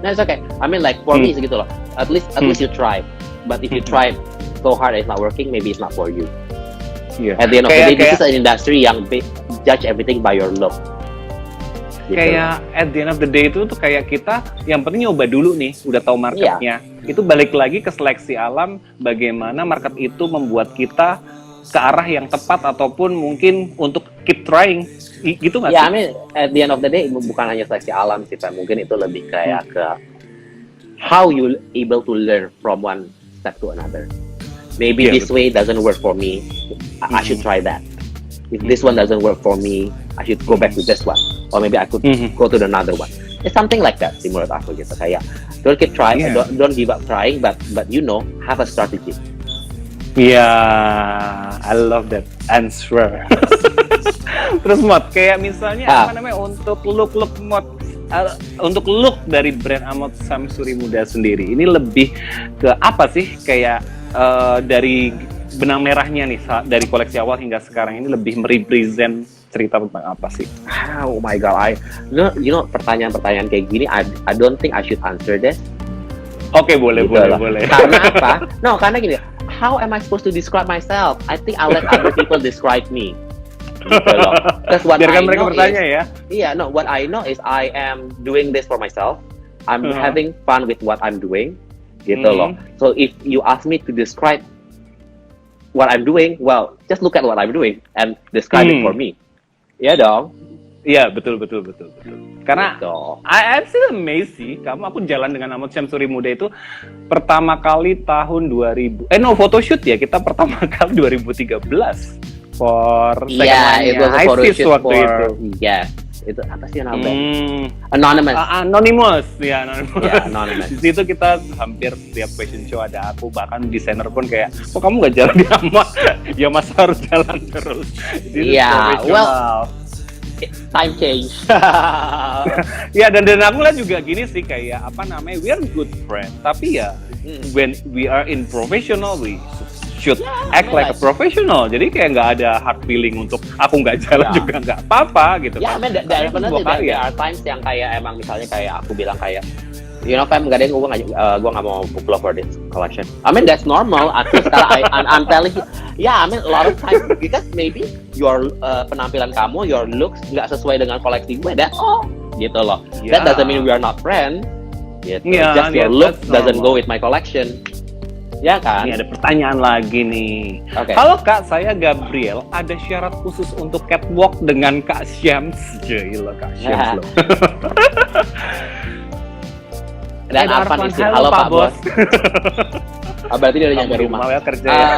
No, it's okay. I mean like for me segitu loh. At least you try. But if you try so hard and it's not working, maybe it's not for you. Iya. At the end of the day, this is an industry yang judge everything by your look. Gitu. Kayak at the end of the day itu tuh kayak kita yang penting nyoba dulu nih, udah tahu marketnya. Itu balik lagi ke seleksi alam, bagaimana market itu membuat kita ke arah yang tepat ataupun mungkin untuk keep trying. Gitu nggak sih? Ya, I mean at the end of the day bukan hanya seleksi alam sih, Pak. Mungkin itu lebih kayak ke how you able to learn from one step to another. Maybe this way doesn't work for me. I should try that. If this one doesn't work for me, I should go back to this one. Or maybe I could go to another one. It's something like that sih menurut aku gitu. Kayak don't keep trying, don't give up trying, but have a strategy. I love that answer. Terus Mot, kayak misalnya apa namanya untuk look Mot, untuk look dari brand Amot Samsuri Muda sendiri, ini lebih ke apa sih? Kayak dari benang merahnya nih dari koleksi awal hingga sekarang ini lebih merepresent cerita tentang apa sih? Oh my god, pertanyaan-pertanyaan kayak gini, I don't think I should answer this. Oke, boleh. Karena apa? No, karena gini, how am I supposed to describe myself? I think I'll let other people describe me. Gitu loh. Biarkan mereka bertanya ya. Iya, no, what I know is I am doing this for myself. I'm having fun with what I'm doing. Gitu loh. So if you ask me to describe what I'm doing, well, just look at what I'm doing and describe it for me. Iya dong. Iya, betul. Karena gitu. I'm still amazed sih, aku jalan dengan Amot Samsuri Muda itu pertama kali tahun 2000. Photoshoot ya, kita pertama kali 2013 for second line-nya itu photoshoot waktu itu. Yes. Itu apa sih namanya? Anonymous. Anonymous. Anonymous. Di situ kita hampir setiap fashion show ada aku, bahkan desainer pun kayak, kok kamu nggak jalan di Amot? Ya masa harus jalan terus. Iya, well, time change. Ya dan aku lihat juga gini sih, kayak apa namanya, we are good friend, tapi ya when we are in professional we should act like a professional. Jadi kayak nggak ada hard feeling untuk aku nggak jalan juga nggak apa-apa gitu. Ya, there are times yang kayak emang misalnya kayak aku bilang kayak, Fam, gak ada yang gue nggak mau book lo for this collection. I mean that's normal. At least I'm telling you, I mean a lot of times because maybe your penampilan kamu, your looks nggak sesuai dengan koleksi gue. That's all. Gitu loh. That doesn't mean we are not friends. Gitu. Just your look doesn't go with my collection. Ya kan? Ini ada pertanyaan lagi nih. Okay. Halo Kak, saya Gabriel. Ada syarat khusus untuk catwalk dengan Kak Syams? Gila Kak Syams loh. Dan apa nih sih? Halo Pak Bos. Berarti dia udah nyampe rumah. Kerja ya.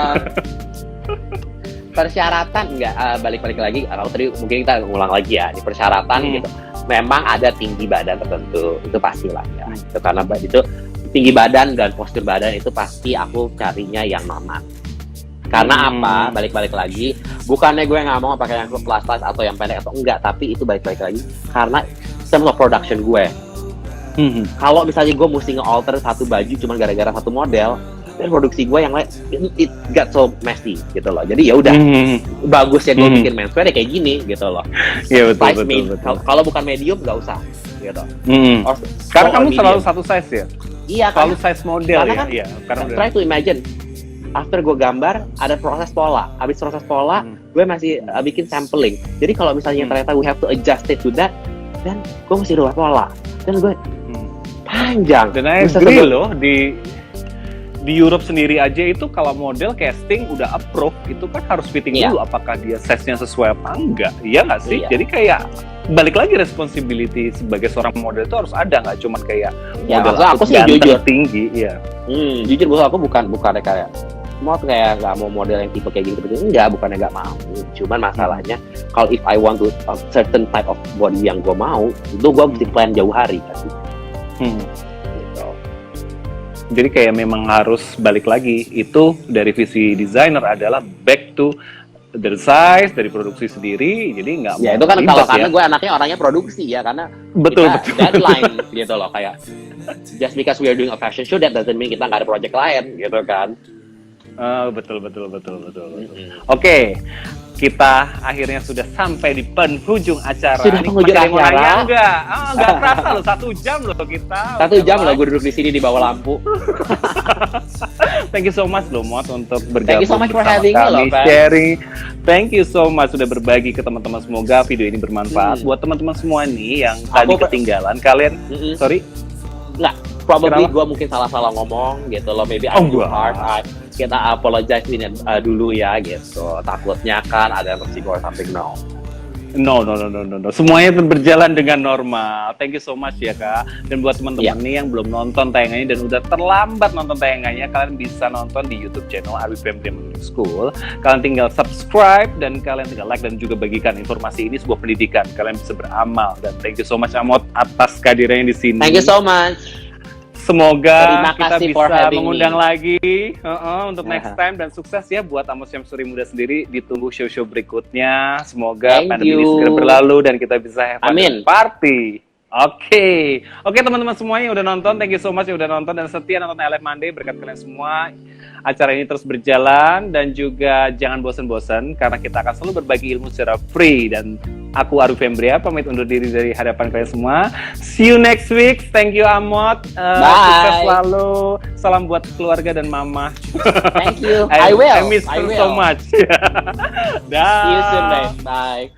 Persyaratan enggak, balik-balik lagi. Kalau tadi mungkin kita ngulang lagi ya. Di persyaratan gitu. Memang ada tinggi badan tertentu. Itu pastilah ya. Itu karena itu tinggi badan dan postur badan itu pasti aku carinya yang normal. Karena apa? Balik-balik lagi. Bukannya gue nggak mau pakai yang plus atau yang pendek atau enggak. Tapi itu balik-balik lagi. Karena semua production gue. Kalau misalnya gue mesti nge-alter satu baju cuma gara-gara satu model, dan produksi gue yang lain it got so messy gitu loh. Jadi ya udah, bagusnya gue bikin menswear ya kayak gini gitu loh. Iya betul. Kalau bukan medium nggak usah. gitu. Hmm. Or Karena small or kamu selalu medium. satu size ya? Iya, Selalu size model karena ya? kan Iya. Karena udah. try to imagine after gue gambar ada proses pola, habis proses pola gue masih bikin sampling. Jadi kalau misalnya ternyata we have to adjust it to that, dan gue mesti rubah pola, dan gue panjang. Dan I agree loh, di Europe sendiri aja itu kalau model casting udah approve itu kan harus fitting dulu apakah dia size-nya sesuai apa enggak, iya nggak sih? Iya. Jadi kayak balik lagi responsibility sebagai seorang model itu harus ada, nggak cuman kayak Ya, model maksud aku sih ganteng, jujur. tinggi, iya. Jujur bos aku bukannya kayak mau kayak nggak mau model yang tipe kayak gitu, enggak, bukannya nggak mau. Cuman masalahnya kalau if I want to a certain type of body yang gue mau, itu gue mesti plan jauh hari kan. Gitu. Jadi kayak memang harus balik lagi, itu dari visi desainer adalah back to the size dari produksi sendiri, jadi nggak Ya mau itu kan ribet kalau ya. karena gue anaknya orangnya produksi ya, karena Betul, kita betul. deadline gitu loh, kayak just because we are doing a fashion show that doesn't mean kita nggak ada project lain gitu kan. Betul. Oke, kita akhirnya sudah sampai di penghujung acara. Sudah Ini penghujung masih ada yang mau acara. nanya nggak? Nggak terasa loh, 1 jam loh kita. 1 jam loh gue duduk di sini di bawah lampu. Thank you so much loh Mot untuk bergabung. Thank you so much for bersama having me loh, kami, Fan. sharing. Thank you so much sudah berbagi ke teman-teman. Semoga video ini bermanfaat buat teman-teman semua nih yang tadi ketinggalan. Kalian, sorry. Nggak, probably Kenapa? gue mungkin salah-salah ngomong gitu loh, maybe Oh, I'm too gua. hard. Kita apologize ini dulu ya gitu. Takutnya kan ada yang tersinggung or something. No. No. Semuanya berjalan dengan normal. Thank you so much ya Kak. Dan buat teman-teman nih yang belum nonton tayangannya dan udah terlambat nonton tayangannya, kalian bisa nonton di YouTube channel Arwi Fembri School. Kalian tinggal subscribe dan kalian tinggal like dan juga bagikan informasi ini sebuah pendidikan. Kalian bisa beramal dan thank you so much Amot atas kehadirannya di sini. Thank you so much. Semoga Terima kita kasih for bisa having mengundang me. lagi untuk next time, dan sukses ya buat Amos Syamsuri Muda sendiri. Ditunggu show-show berikutnya. Semoga Thank pandemi ini you. segera berlalu dan kita bisa have fun Amin. dan party. Oke, teman-teman semuanya yang udah nonton, thank you so much yang udah nonton dan setia nonton LF Monday. Berkat kalian semua, acara ini terus berjalan dan juga jangan bosan-bosan karena kita akan selalu berbagi ilmu secara free. Dan aku Arwi Fembria pamit undur diri dari hadapan kalian semua. See you next week. Thank you Amot. Sukses selalu. Salam buat keluarga dan mama. Thank you. I will. I miss her so much. See you soon, guys. Bye.